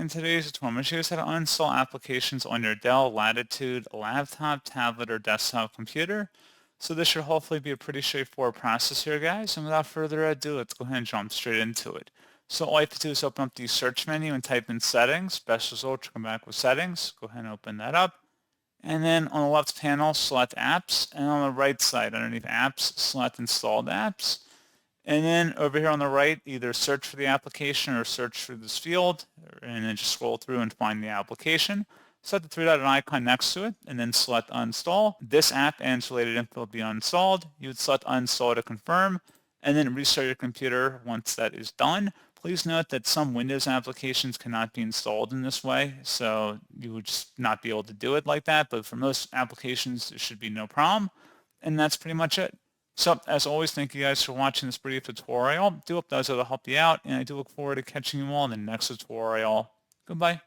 In today's tutorial, I'm going to show you how to uninstall applications on your Dell Latitude laptop, tablet, or desktop computer. So this should hopefully be a pretty straightforward process here, guys. And without further ado, let's go ahead and jump straight into it. So all you have to do is open up the search menu and type in settings. Best result, you come back with settings. Go ahead and open that up. And then on the left panel, select apps. And on the right side, underneath apps, select installed apps. And then over here on the right, either search for the application or search for this field, and then just scroll through and find the application. Set the three-dotted icon next to it, and then select uninstall. This app and its related info will be uninstalled. You would select uninstall to confirm, and then restart your computer once that is done. Please note that some Windows applications cannot be installed in this way, so you would just not be able to do it like that, but for most applications, it should be no problem. And that's pretty much it. So, as always, thank you guys for watching this brief tutorial. I do hope that was able to help you out, and I do look forward to catching you all in the next tutorial. Goodbye.